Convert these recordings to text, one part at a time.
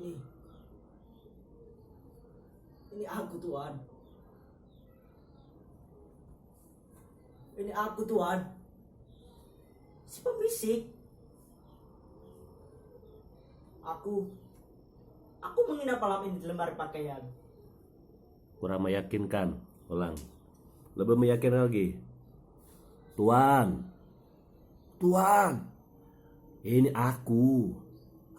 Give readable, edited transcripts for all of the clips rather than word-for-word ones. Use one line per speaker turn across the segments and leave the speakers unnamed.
Ini, ini aku Tuhan. Ini aku Tuhan. Si pembisik. Aku menginap malam ini di lemari pakaian.
Kurang meyakinkan. Ulang. Lebih meyakinkan lagi. Tuan. Tuan. Ini aku.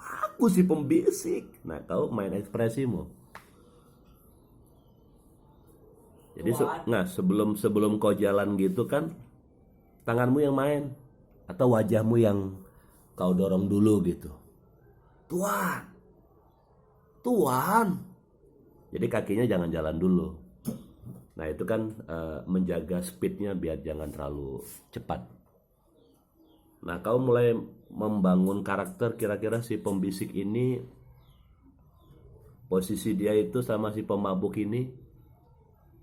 Aku si pembisik. Nah, kau main ekspresimu. Jadi sebelum kau jalan gitu kan, tanganmu yang main atau wajahmu yang kau dorong dulu gitu. Tuan. Tuan. Jadi kakinya jangan jalan dulu. Nah, itu kan menjaga speednya biar jangan terlalu cepat. Nah, kau mulai membangun karakter, kira-kira si pembisik ini, posisi dia itu sama si pemabuk ini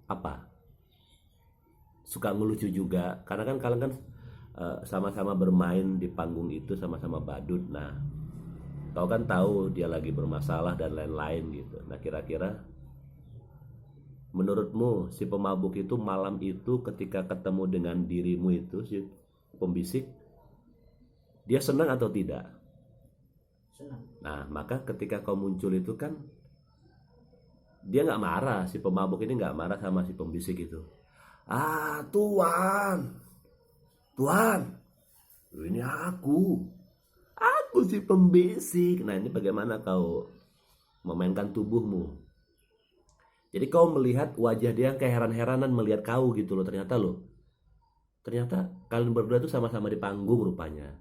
apa? Suka ngelucu juga, karena kan kalian kan sama-sama bermain di panggung itu, sama-sama badut. Nah, kau kan tahu dia lagi bermasalah dan lain-lain gitu. Nah, kira-kira menurutmu si pemabuk itu malam itu ketika ketemu dengan dirimu itu, si pembisik, dia senang atau tidak?
Senang.
Nah, maka ketika kau muncul itu kan dia nggak marah, si pemabuk ini nggak marah sama si pembisik itu. Ah, Tuan, Tuan, ini aku si pembisik. Nah, ini bagaimana kau memainkan tubuhmu? Jadi kau melihat wajah dia keheran-heranan melihat kau gitu loh. Ternyata kalian berdua tuh sama-sama di panggung rupanya.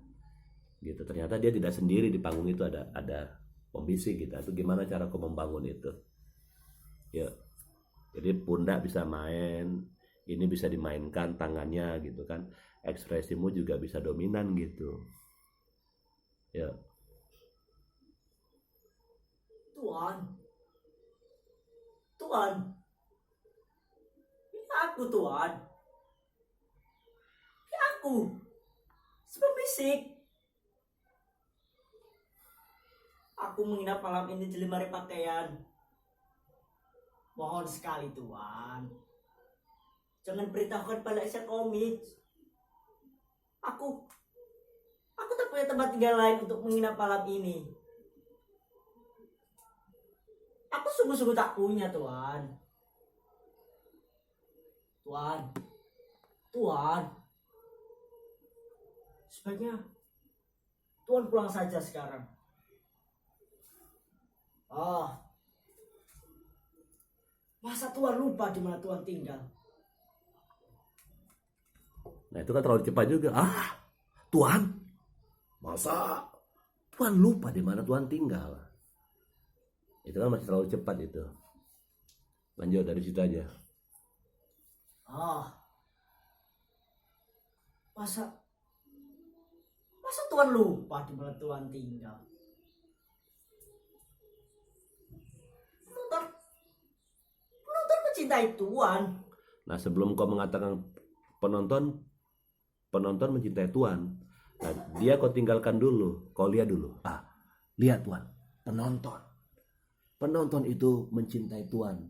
Gitu. Ternyata dia tidak sendiri di panggung itu, ada pembisik gitu. Itu gimana cara kau membangun itu? Ya. Jadi pundak bisa main, ini bisa dimainkan tangannya gitu kan. Ekspresimu juga bisa dominan gitu. Ya.
Tuhan. Tuhan. Ini aku Tuhan. Ini aku. Si pembisik. Aku menginap malam ini di lemari pakaian. Mohon sekali Tuhan. Jangan beritahukan pada Asia Komik. Aku tak punya tempat tinggal lain untuk menginap malam ini. Aku sungguh-sungguh tak punya Tuhan. Tuhan. Sebaiknya Tuhan pulang saja sekarang. Masa Tuhan lupa di mana Tuhan tinggal?
Nah, itu kan terlalu cepat juga. Tuhan, masa Tuhan lupa di mana Tuhan tinggal? Itu kan masih terlalu cepat itu. Lanjut dari situ aja.
Masa Tuhan lupa di mana Tuhan tinggal? Penonton mencintai Tuhan.
Nah, sebelum kau mengatakan penonton mencintai Tuhan, nah, dia kau tinggalkan dulu, kau lihat dulu. Lihat Tuhan, penonton itu mencintai Tuhan.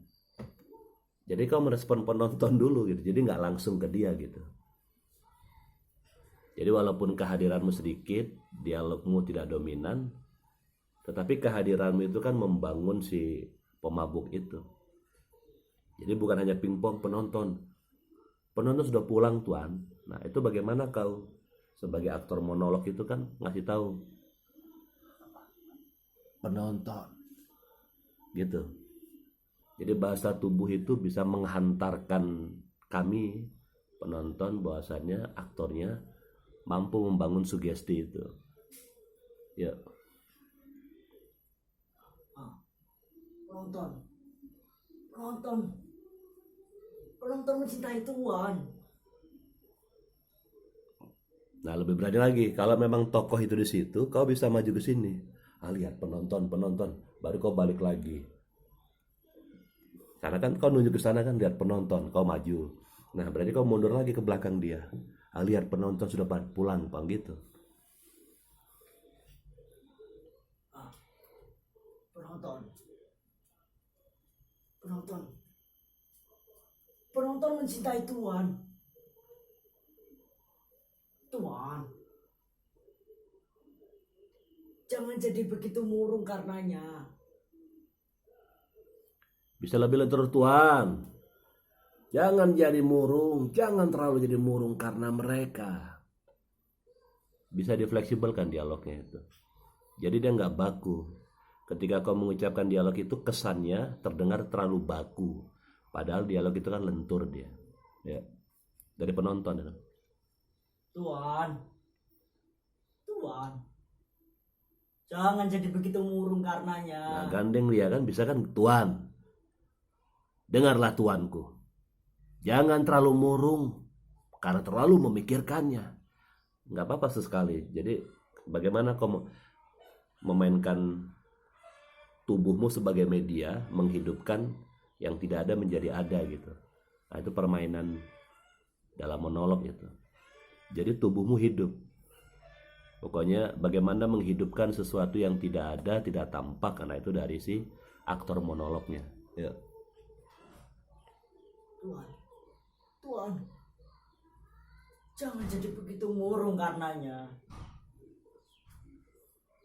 Jadi kau merespon penonton dulu gitu, jadi nggak langsung ke dia gitu. Jadi walaupun kehadiranmu sedikit, dialogmu tidak dominan, tetapi kehadiranmu itu kan membangun si pemabuk itu. Jadi bukan hanya pingpong penonton sudah pulang Tuan. Nah, itu bagaimana kau sebagai aktor monolog itu kan ngasih tahu penonton gitu. Jadi bahasa tubuh itu bisa menghantarkan kami penonton bahwasannya aktornya mampu membangun sugesti itu. Ya.
Penonton mencintai Tuhan.
Nah, lebih berani lagi kalau memang tokoh itu di situ, kau bisa maju ke sini. Lihat penonton, baru kau balik lagi. Karena kan kau nunjuk ke sana kan, lihat penonton, kau maju. Nah, berarti kau mundur lagi ke belakang dia. Lihat penonton sudah pulang, Bang gitu.
Penonton. Penonton. Penonton mencintai Tuan. Tuan. Jangan jadi begitu murung karenanya.
Bisa lebih lentur Tuan. Jangan jadi murung, jangan terlalu jadi murung karena mereka. Bisa difleksibelkan dialognya itu. Jadi dia nggak baku. Ketika kau mengucapkan dialog itu kesannya terdengar terlalu baku. Padahal dialog itu kan lentur dia. Ya. Dari penonton itu.
Tuan. Tuan. Jangan jadi begitu murung karenanya.
Nah, gandeng dia kan bisa kan, Tuan. Dengarlah tuanku. Jangan terlalu murung karena terlalu memikirkannya. Nggak apa-apa sesekali. Jadi bagaimana kau memainkan tubuhmu sebagai media, menghidupkan yang tidak ada menjadi ada gitu. Nah, itu permainan dalam monolog itu. Jadi tubuhmu hidup. Pokoknya bagaimana menghidupkan sesuatu yang tidak ada, tidak tampak, karena itu dari si aktor monolognya. Ya.
Tuan. Tuan. Jangan jadi begitu murung karenanya.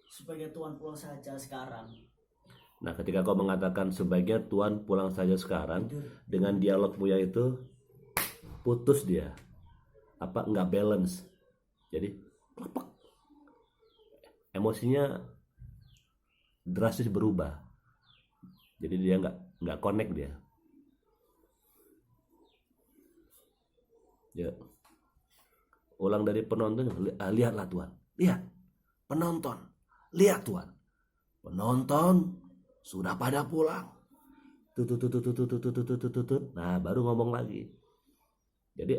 Sebagai Tuan pulang saja sekarang.
Nah, ketika kau mengatakan sebaiknya Tuan pulang saja sekarang, dengan dialogmu yang itu putus dia. Apa nggak balance. Jadi klepek. Emosinya drastis berubah. Jadi dia nggak connect dia. Ya. Ulang dari penonton, lihatlah Tuan. Lihat. Penonton. Lihat Tuan. Penonton sudah pada pulang. Tutut. Nah, baru ngomong lagi. Jadi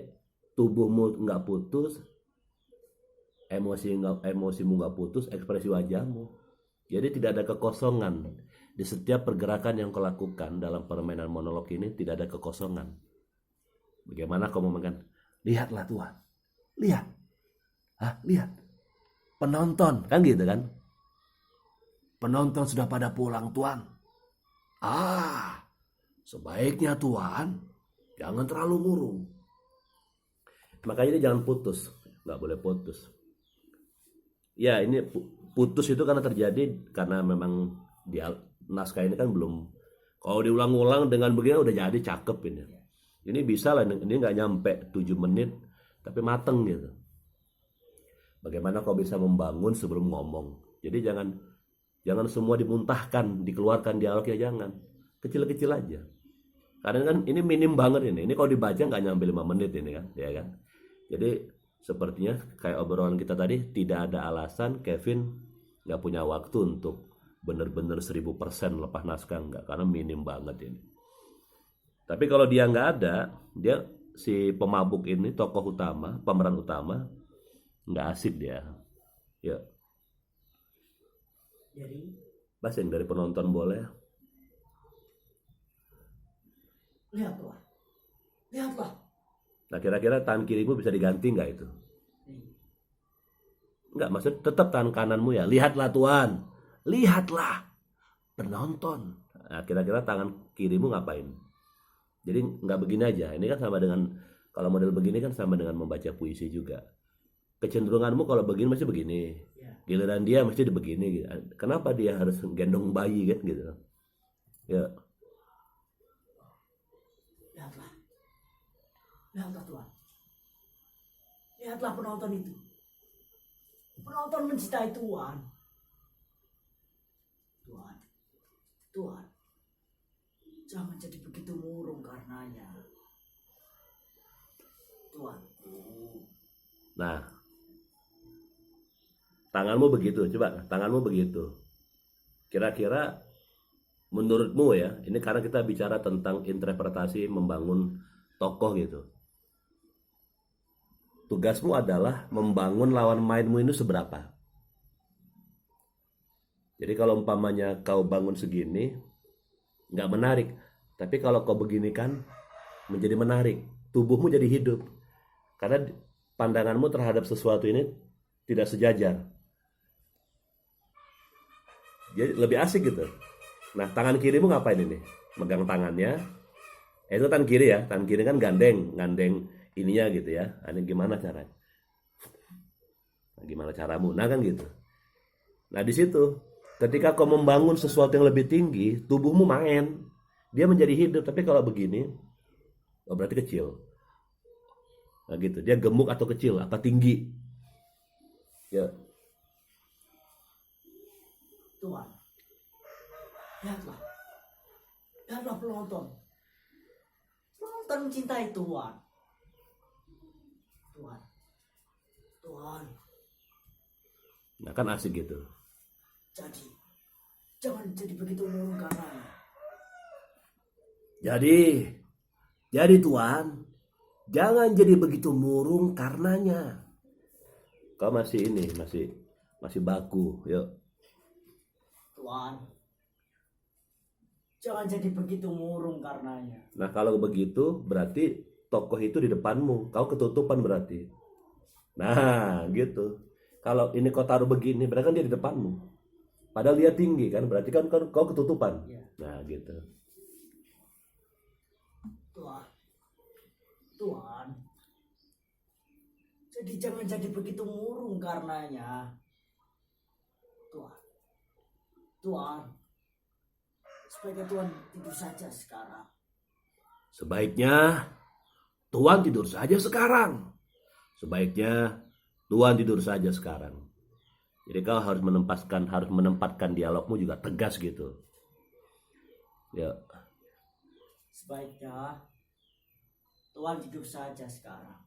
tubuhmu nggak putus, emosimu nggak putus, ekspresi wajahmu. Jadi tidak ada kekosongan di setiap pergerakan yang kau lakukan dalam permainan monolog ini. Tidak ada kekosongan. Bagaimana kau memainkan? Lihatlah Tuan. Lihat. Lihat. Penonton kan gitu kan? Penonton sudah pada pulang Tuan. Sebaiknya Tuan jangan terlalu murung. Makanya ini jangan putus, nggak boleh putus. Ya, ini putus itu karena terjadi karena memang naskah ini kan belum. Kalau diulang-ulang dengan begini udah jadi cakep ini. Ini bisa lah, ini nggak nyampe 7 menit, tapi mateng gitu. Bagaimana kau bisa membangun sebelum ngomong? Jadi jangan semua dimuntahkan, dikeluarkan dialognya, jangan. Kecil-kecil aja. Karena kan ini minim banget ini. Ini kalau dibaca nggak nyampe 5 menit ini kan, ya kan? Jadi sepertinya kayak obrolan kita tadi, tidak ada alasan Kevin nggak punya waktu untuk bener-bener 1000% lepas naskah, nggak, karena minim banget ini. Tapi kalau dia nggak ada, dia si pemabuk ini, tokoh utama, pemeran utama, nggak asik dia. Ya.
Jadi
Basing dari penonton boleh.
lihat Tuan. Lihatlah.
Nah, kira-kira tangan kirimu bisa diganti nggak itu? Nggak, maksud tetap tangan kananmu ya. Lihatlah Tuan. Lihatlah penonton. Nah, kira-kira tangan kirimu ngapain? Jadi nggak begini aja. Ini kan sama dengan, kalau model begini kan sama dengan membaca puisi juga. Kecenderunganmu kalau begini mesti begini. Giliran dia mesti begini gitu. Kenapa dia harus gendong bayi kan gitu? Ya.
Lihatlah. Lihatlah Tuan. Lihatlah penonton itu. Penonton mencintai Tuan. Tuan. Tuan. Jangan jadi begitu murung karenanya. Tuanku.
Nah, tanganmu begitu, coba tanganmu begitu. Kira-kira menurutmu ya, ini karena kita bicara tentang interpretasi membangun tokoh gitu. Tugasmu adalah membangun lawan mainmu ini seberapa. Jadi kalau umpamanya kau bangun segini, nggak menarik. Tapi kalau kau begini kan menjadi menarik. Tubuhmu jadi hidup. Karena pandanganmu terhadap sesuatu ini tidak sejajar. Jadi lebih asik gitu. Nah, tangan kirimu ngapain ini? Megang tangannya. Itu tangan kiri ya. Tangan kiri kan gandeng ininya gitu ya. Ini gimana caranya? Nah, gimana caramu? Nah kan gitu. Nah di situ, ketika kau membangun sesuatu yang lebih tinggi, tubuhmu main, dia menjadi hidup. Tapi kalau begini, oh berarti kecil. Nah gitu, dia gemuk atau kecil, apa tinggi? Ya,
Tuhan, lihatlah. Lihatlah penonton. Penonton mencintai Tuhan. Tuhan. Tuhan.
nah kan asik gitu.
Jadi, jangan jadi begitu murung karena
Jadi Tuhan, jangan jadi begitu murung karenanya. Kau masih ini, masih baku, yuk.
Tuhan. Jangan jadi begitu murung karenanya.
Nah kalau begitu berarti tokoh itu di depanmu, kau ketutupan berarti. Nah gitu. Kalau ini kau taruh begini, berarti kan dia di depanmu. Padahal dia tinggi kan, berarti kan kau ketutupan.
Ya.
Nah gitu.
Tuhan. Tuhan. Jadi jangan jadi begitu murung karenanya. Tuhan. Tuhan. Sebaiknya Tuhan tidur saja sekarang.
Sebaiknya Tuhan tidur saja sekarang. Sebaiknya Tuhan tidur saja sekarang. Jadi kau harus menempatkan dialogmu juga tegas gitu. Ya.
Sebaiknya Tuhan tidur saja sekarang.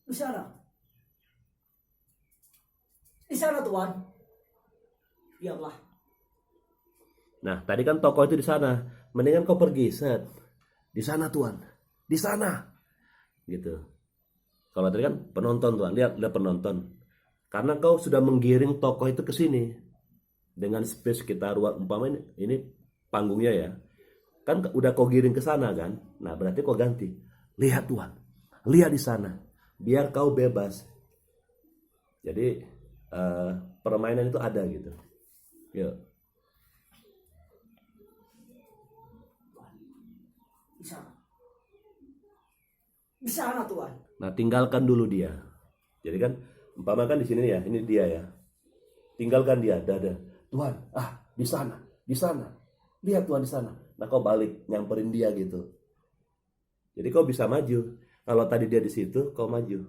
Di sana. Di sana Tuhan. Biarlah.
Nah, tadi kan tokoh itu di sana. Mendingan kau pergi, set. Di sana Tuhan. Di sana. Gitu. Kalau tadi kan penonton Tuhan, lihat penonton. Karena kau sudah menggiring tokoh itu ke sini. Dengan space sekitar ruang umpamanya ini panggungnya ya. Kan udah kau giring ke sana kan? Nah, berarti kau ganti. Lihat Tuhan. Lihat di sana. Biar kau bebas. Jadi permainan itu ada gitu. Yuk.
Di sana. Di sana Tuhan.
Nah, tinggalkan dulu dia. Jadi kan umpama kan di sini ya, ini dia ya. Tinggalkan dia, dada. Tuhan, di sana, di sana. Lihat Tuhan di sana. Nah, kau balik nyamperin dia gitu. Jadi kau bisa maju. Kalau tadi dia di situ, kau maju.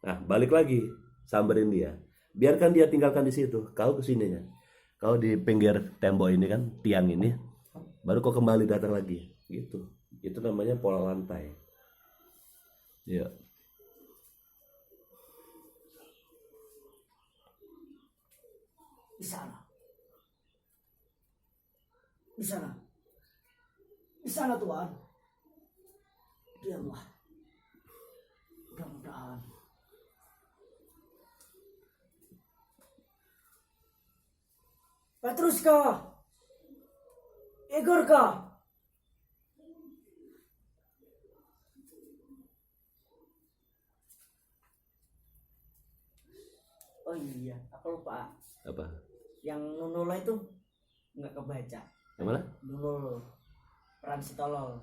Nah, balik lagi, samberin dia. Biarkan dia tinggalkan di situ. Kau kesininya. Kau di pinggir tembok ini kan, tiang ini. Baru kau kembali datang lagi. Gitu. Itu namanya pola lantai. Ya.
Di sana. Di sana. Di sana Tuhan. Diamlah. Mudah-mudahan. Petruska. Igorka. Oh iya, aku lupa.
Apa?
Yang Nunolo itu nggak kebaca.
Yang mana?
Nunolo. Peran si tolol.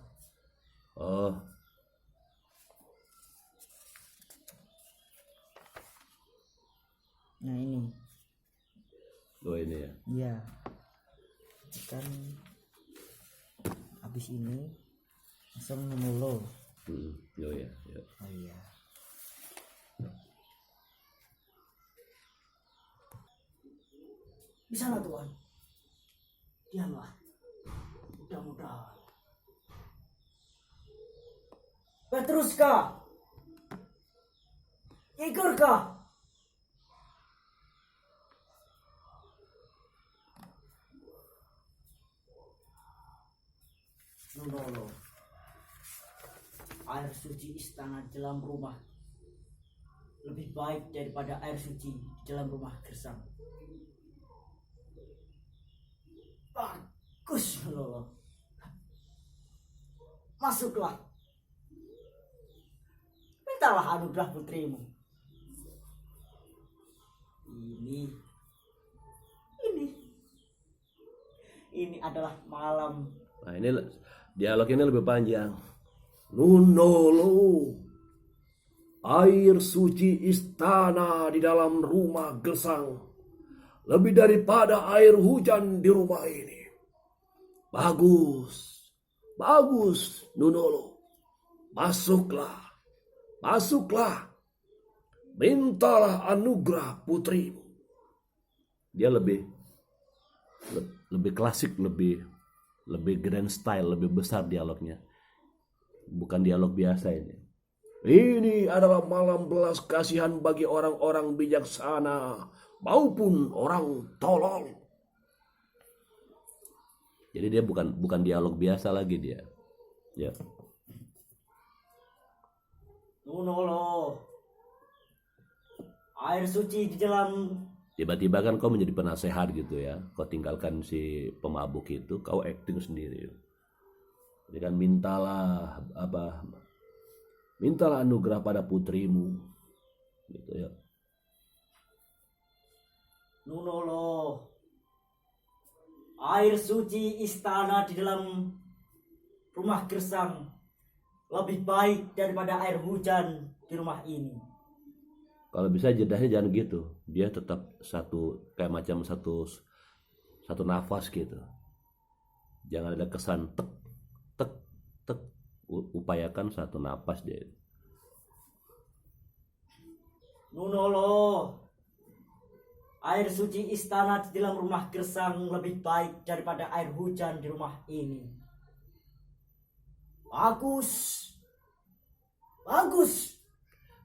Oh,
Nah ini.
ini ya.
Iya. Kan habis ini langsung Nunolo.
Oh ya, ya.
Oh iya. Di sana Tuhan. Diamlah. Mudah-mudahan. Petruska. Igorka. Nunolo. Air suci istana di dalam rumah lebih baik daripada air suci di dalam rumah gersang. Bagus Nunolo. Masuklah. Mintalah anugerah putrimu. ini ini adalah malam.
Nah, ini dialog ini lebih panjang. Nunolo, air suci istana di dalam rumah gersang lebih daripada air hujan di rumah ini. Bagus, bagus Nunolo. Masuklah, masuklah. Mintalah anugerah putrimu. Dia lebih klasik, lebih grand style, lebih besar dialognya. Bukan dialog biasa ini. Ini adalah malam belas kasihan bagi orang-orang bijaksana maupun orang tolol. Jadi dia bukan dialog biasa lagi dia. Ya.
Nunolo, air suci di dalam.
Tiba-tiba kan kau menjadi penasehat gitu ya. Kau tinggalkan si pemabuk itu, kau acting sendiri. Jadi kan mintalah anugerah pada putrimu. Gitu ya.
Nunolo, air suci istana di dalam rumah gersang lebih baik daripada air hujan di rumah ini.
Kalau bisa jedahnya jangan gitu. Dia tetap kayak macam satu nafas gitu. Jangan ada kesan tek tek tek. Upayakan satu nafas dia.
Nunolo, air suci istana di dalam rumah gersang lebih baik daripada air hujan di rumah ini. Bagus, bagus.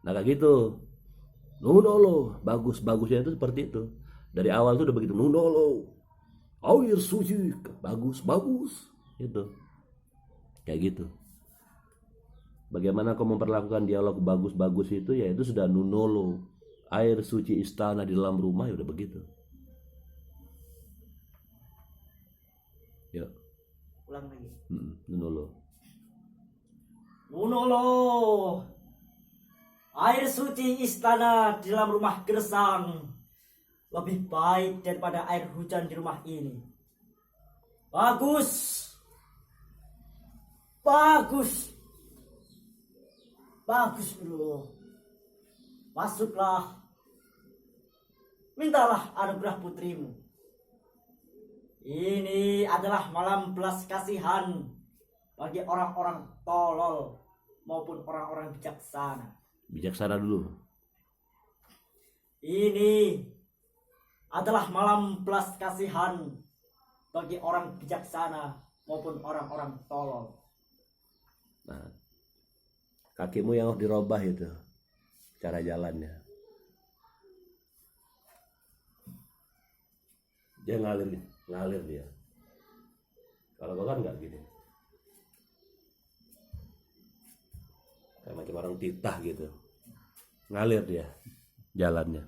Nah kayak gitu. Nunolo, bagusnya itu seperti itu. Dari awal tuh udah begitu. Nunolo, air suci, bagus, gitu. Kayak gitu. Bagaimana kau memperlakukan dialog bagus itu, ya itu sudah Nunolo. Air suci istana di dalam rumah, ya udah begitu. Ya.
Ulang lagi.
Nunolo.
Nunolo, air suci istana di dalam rumah gersang lebih baik daripada air hujan di rumah ini. Bagus, dulu. Masuklah, mintalah anugerah putrimu. Ini adalah malam belas kasihan bagi orang-orang tolol maupun orang-orang bijaksana.
Bijaksana dulu.
Ini adalah malam belas kasihan bagi orang bijaksana maupun orang-orang tolol.
Nah, kakimu yang harus dirubah itu cara jalannya. Dia ngalir dia. Kalau kau kan nggak gini. Kayak macam orang titah gitu. Ngalir dia jalannya.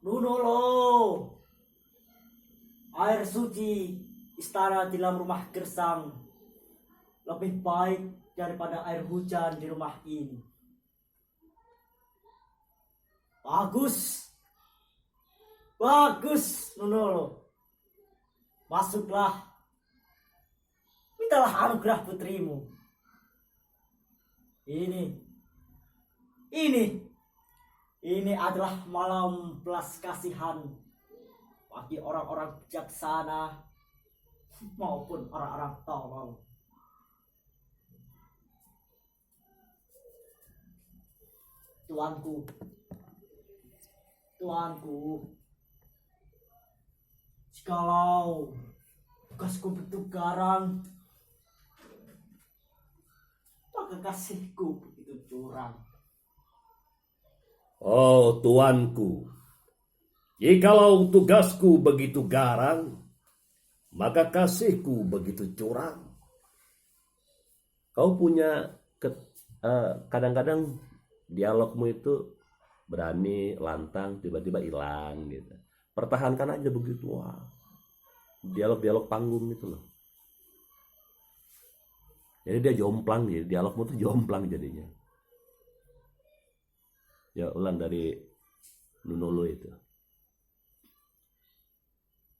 Nunolo, air suci istana di dalam rumah gersang lebih baik daripada air hujan di rumah ini. Bagus, Nunolo. Masuklah, mintalah anugerah putrimu. Ini adalah malam belas kasihan bagi orang-orang bijaksana maupun orang-orang tolol. Tuanku, jikalau tugasku begitu garang, maka kasihku begitu curang.
Oh tuanku, jikalau tugasku begitu garang, maka kasihku begitu curang. Kau punya kadang-kadang dialogmu itu berani, lantang, tiba-tiba hilang gitu. Pertahankan aja begitu. Wah. Dialog-dialog panggung gitu loh. Jadi dia jomplang, jadi dialogmu tuh jomplang jadinya. Ya ulang dari Nunolo itu.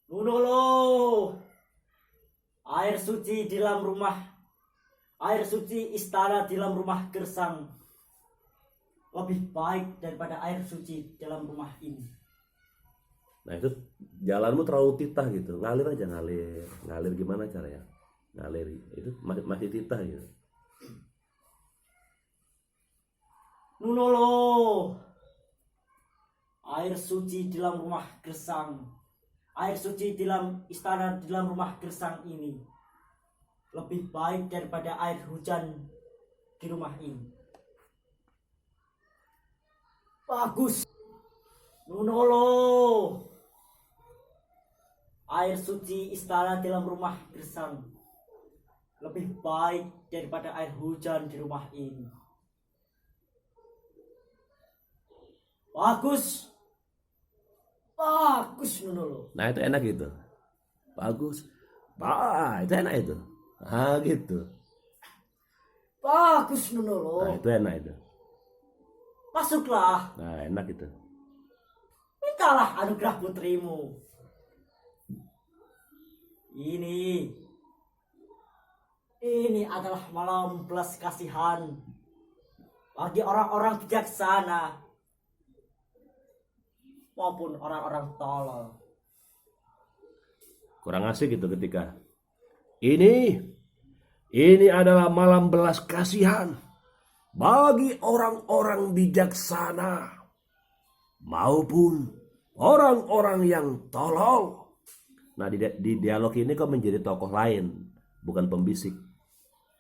Nunolo, air suci di dalam rumah, air suci istana di dalam rumah gersang lebih baik daripada air suci dalam rumah ini.
Nah itu jalanmu terlalu titah gitu, ngalir aja, ngalir gimana caranya? Ngalir itu masih titah gitu.
Nunolo, air suci di dalam rumah gersang, air suci di dalam istana di dalam rumah gersang ini lebih baik daripada air hujan di rumah ini. Bagus, Nunolo, air suci istana dalam rumah gersang lebih baik daripada air hujan di rumah ini. Bagus, bagus Nunolo.
Nah itu enak gitu, bagus, itu enak itu, gitu.
Bagus Nunolo.
Nah itu enak itu,
Masuklah,
nah enak itu.
mintalah anugerah putrimu. Ini adalah malam belas kasihan bagi orang-orang bijaksana maupun orang-orang tolol.
Kurang asik gitu ketika ini adalah malam belas kasihan bagi orang-orang bijaksana maupun orang-orang yang tolol. Nah di dialog ini kau menjadi tokoh lain, bukan pembisik.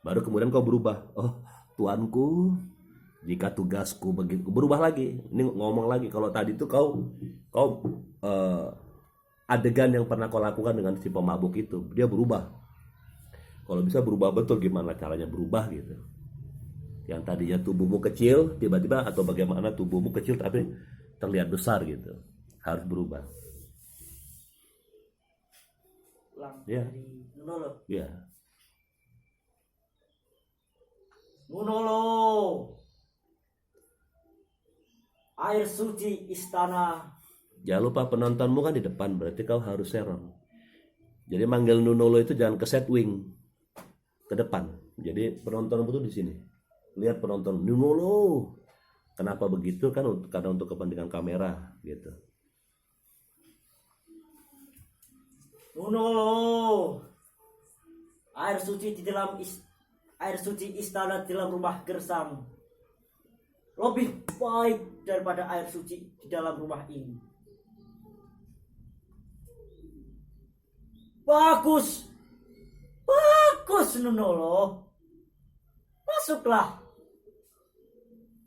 Baru kemudian kau berubah. Oh tuanku, jika tugasku begitu, berubah lagi. Ini ngomong lagi. Kalau tadi itu kau adegan yang pernah kau lakukan dengan si pemabuk itu, dia berubah. Kalau bisa berubah betul, gimana caranya berubah gitu. Yang tadinya tubuhmu kecil tiba-tiba, atau bagaimana tubuhmu kecil tapi terlihat besar gitu, harus berubah. Ya.
Nunolo.
Ya.
Nunolo, air suci istana.
Jangan lupa penontonmu kan di depan, berarti kau harus serong. Jadi manggil Nunolo itu jangan ke set wing, ke depan. Jadi penontonmu tuh di sini. Lihat penonton Nunolo. Kenapa begitu kan? Karena untuk kepentingan kamera gitu.
Nunolo, air suci di dalam air suci istana di dalam rumah gersang lebih baik daripada air suci di dalam rumah ini. Bagus, bagus Nunolo. Masuklah,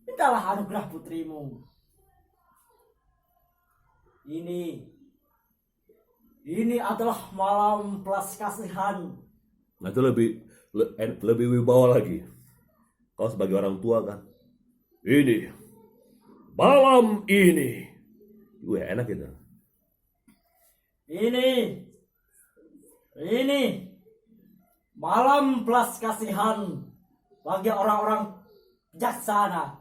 mintalah anugerah putrimu. Ini adalah malam belas kasihan.
Nah itu lebih wibawa lagi. Kau sebagai orang tua kan. Ini malam ini, gue enak gitu.
Ini malam belas kasihan bagi orang-orang bijaksana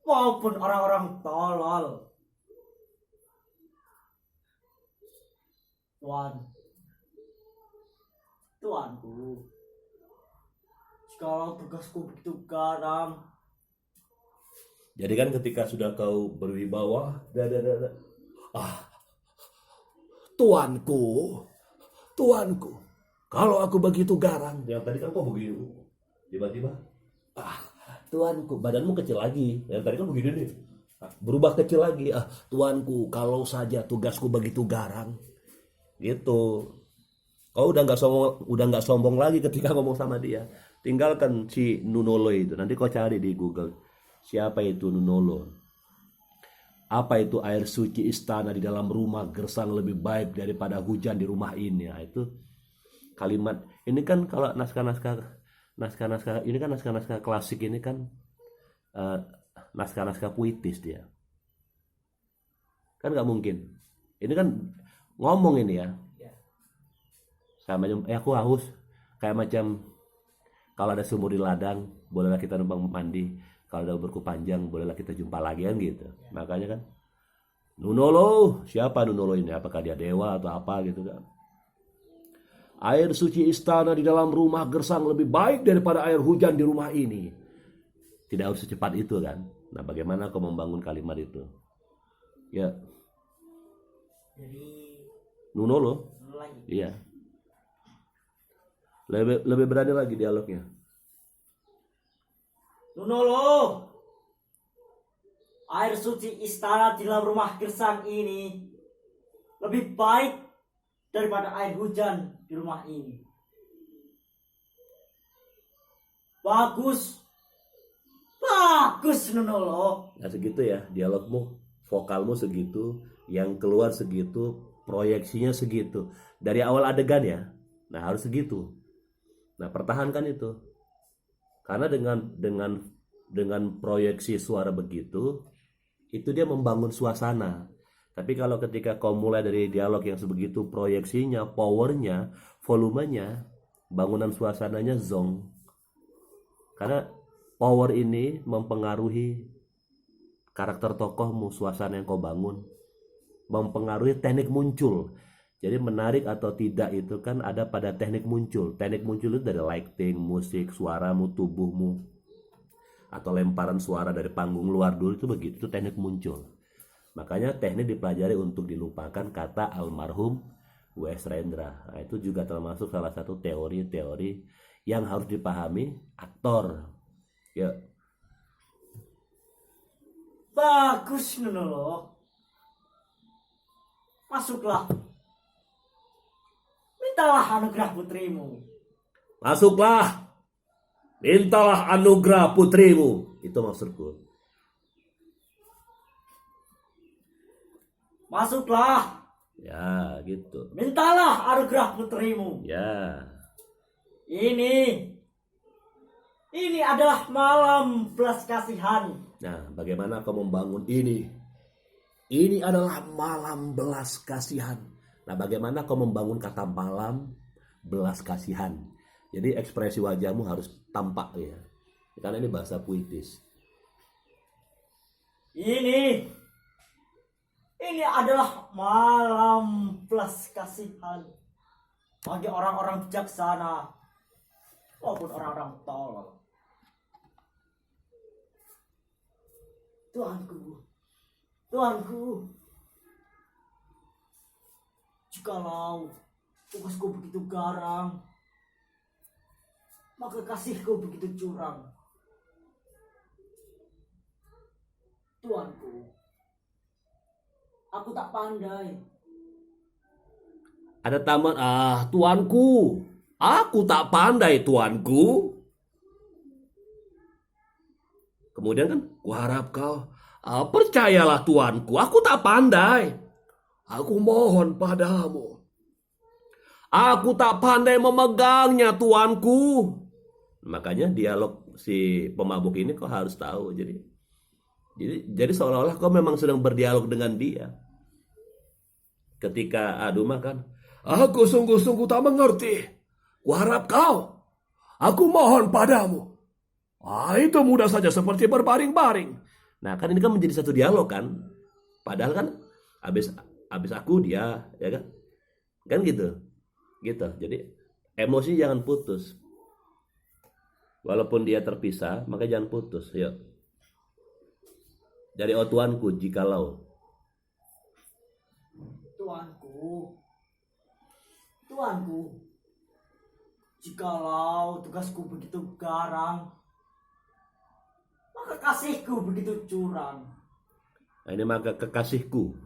maupun orang-orang tolol. Tuanku, kalau tugasku begitu garam.
Jadi kan ketika sudah kau berwibawa, tuanku, kalau aku begitu garang, yang tadi kan kau begitu, tiba-tiba, tuanku, badanmu kecil lagi, yang tadi kan begini nih, berubah kecil lagi, tuanku, kalau saja tugasku begitu garang, gitu. Kau udah nggak sombong lagi ketika ngomong sama dia. Tinggalkan si Nunolo itu. Nanti kau cari di Google. Siapa itu Nunolo? Apa itu air suci istana di dalam rumah gersang lebih baik daripada hujan di rumah ini? Nah, itu kalimat. Ini kan kalau naskah-naskah ini kan naskah-naskah klasik ini kan naskah-naskah puitis dia. Kan nggak mungkin. Ini kan ngomong ini ya. Sama macam aku haus, kayak macam kalau ada sumur di ladang bolehlah kita numpang mandi, kalau ada umurku panjang bolehlah kita jumpa lagi kan gitu. Makanya kan Nunolo, siapa Nunolo ini? Apakah dia dewa atau apa gitu kan? Air suci istana di dalam rumah gersang lebih baik daripada air hujan di rumah ini. Tidak harus secepat itu kan. Nah, bagaimana kau membangun kalimat itu? Ya,
Jadi
Nunolo.
mulai.
Iya. Lebih berani lagi dialognya.
Nunolo, air suci istana di dalam rumah gersang ini lebih baik daripada air hujan di rumah ini. Bagus, bagus Nunolo.
Nah segitu ya dialogmu, vokalmu segitu, yang keluar segitu, proyeksinya segitu. Dari awal adegan ya, nah harus segitu. Nah pertahankan itu, karena dengan proyeksi suara begitu, itu dia membangun suasana. Tapi kalau ketika kau mulai dari dialog yang sebegitu, proyeksinya, powernya, volumenya, bangunan suasananya zong. Karena power ini mempengaruhi karakter tokohmu, suasana yang kau bangun, mempengaruhi teknik muncul. Jadi menarik atau tidak itu kan ada pada teknik muncul. Teknik muncul itu dari lighting, musik, suaramu, tubuhmu, atau lemparan suara dari panggung luar dulu, itu begitu, itu teknik muncul. Makanya teknik dipelajari untuk dilupakan, kata almarhum W.S. Rendra. Nah, itu juga termasuk salah satu teori-teori yang harus dipahami aktor. Ya.
Bagus Nunolo. Masuklah. Mintalah anugerah putrimu.
Masuklah. Mintalah anugerah putrimu. Itu maksudku.
Masuklah.
Ya, gitu.
Mintalah anugerah putrimu.
Ya.
Ini adalah malam belas kasihan.
Nah, bagaimana kau membangun ini? Ini adalah malam belas kasihan. Nah, bagaimana kau membangun kata malam belas kasihan? Jadi ekspresi wajahmu harus tampak ya. Karena ini bahasa puitis.
Ini adalah malam belas kasihan bagi orang-orang bijaksana maupun orang-orang tolol. Tuanku, jikalau tugasku begitu garang, maka kasihku begitu curang. Tuanku, aku tak pandai.
Ada taman, tuanku, aku tak pandai tuanku. Kemudian kan, kuharap kau, percayalah tuanku, aku tak pandai. Aku mohon padamu. Aku tak pandai memegangnya tuanku. Makanya dialog si pemabuk ini kau harus tahu. Jadi seolah-olah kau memang sedang berdialog dengan dia. Ketika adu makan, aku sungguh-sungguh tak mengerti. Kuharap kau, aku mohon padamu. Itu mudah saja seperti berbaring-baring. Nah kan ini kan menjadi satu dialog kan. Padahal kan habis aku dia, ya kan? Kan gitu. Jadi emosi jangan putus. Walaupun dia terpisah, maka jangan putus. Yuk. Dari tuanku jikalau.
Tuanku, jikalau tugasku begitu garang, maka kasihku begitu curang.
Nah, ini maka kekasihku.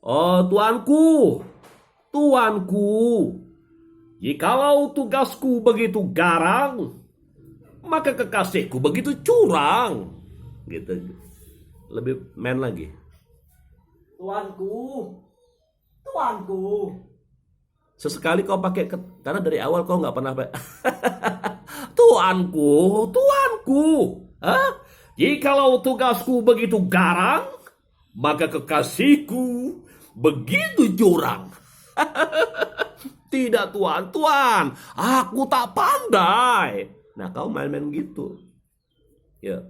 Oh tuanku, jikalau tugasku begitu garang, maka kekasihku begitu curang. Gitu. Lebih main lagi.
Tuanku.
Sesekali kau pakai karena dari awal kau nggak pernah tuanku. Hah? Jikalau tugasku begitu garang, maka kekasihku begitu curang. Tidak tuan, aku tak pandai. Nah kau main-main gitu. Ya,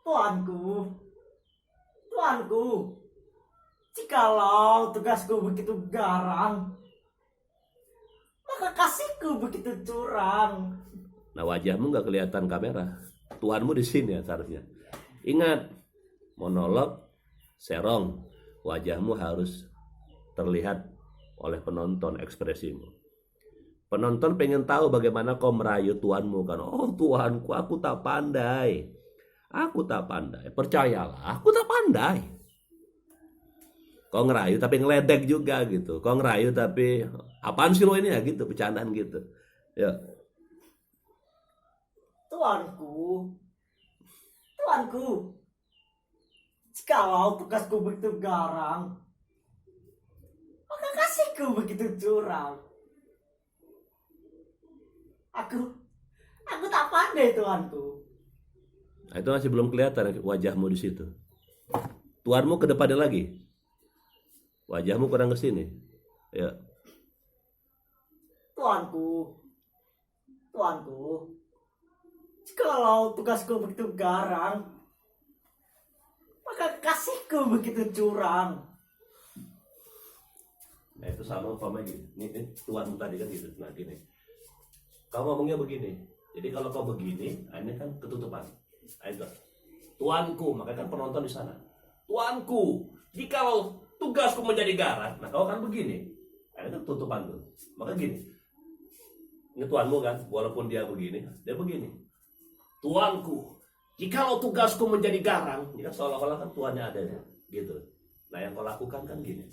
Tuanku, Tuanku, jikalau tugasku begitu garang, maka kasihku begitu curang.
nah wajahmu nggak kelihatan kamera. Tuanmu di sini ya seharusnya. Ingat, monolog serong, wajahmu harus terlihat oleh penonton ekspresimu. Penonton pengen tahu bagaimana kau merayu tuanmu kan. Oh tuanku, aku tak pandai. Aku tak pandai. Percayalah, aku tak pandai. Kau ngerayu tapi ngeledek juga gitu. Kau ngerayu tapi apaan sih lo ini ya gitu, bercandaan gitu. Ya,
Tuanku, Tuanku, jikalau tugasku begitu garang, maka kasihku begitu curang. Aku tak pandai, Tuanku.
nah, itu masih belum kelihatan wajahmu di situ. Tuanmu ke depannya lagi. Wajahmu kurang ke sini. Ya,
Tuanku, Tuanku, jikalau tugasku begitu garang, maka kasihku begitu curang.
nah itu sama umpama gini. Ini tuanmu tadi kan gitu. Nah gini. Kau ngomongnya begini. Jadi kalau kau begini, ini kan ketutupan. Nah, itu. Tuanku, makanya kan penonton di sana. Tuanku, jikalau tugasku menjadi garang, nah kau kan begini. Nah, itu tutupan tuh. Maka gini. Ini tuanmu kan, walaupun dia begini, dia begini. Tuanku, jikalau tugasku menjadi garang, ini kan seolah-olah kan tuannya ada ya, gitu. Nah yang kau lakukan kan gini.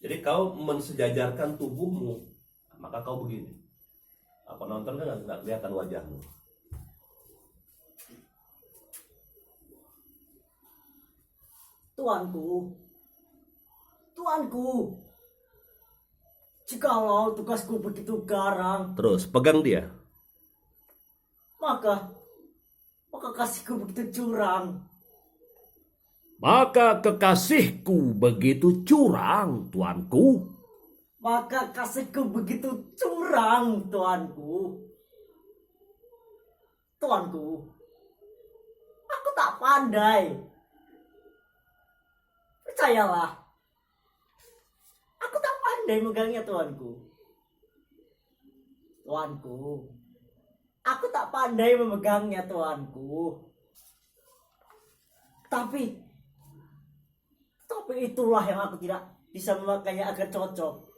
Jadi kau mensejajarkan tubuhmu, maka kau begini. Nah, penonton kan nggak kelihatan wajahmu.
Tuanku, Tuanku, jikalau tugasku begitu garang,
Terus pegang dia.
maka kasihku begitu curang.
Maka kekasihku begitu curang, tuanku.
Maka kasihku begitu curang, Tuanku. Tuanku, aku tak pandai. Percayalah, aku tak pandai megangnya, Tuanku. Tuanku, aku tak pandai memegangnya, Tuanku. Tapi itulah yang aku tidak bisa memakainya agar cocok.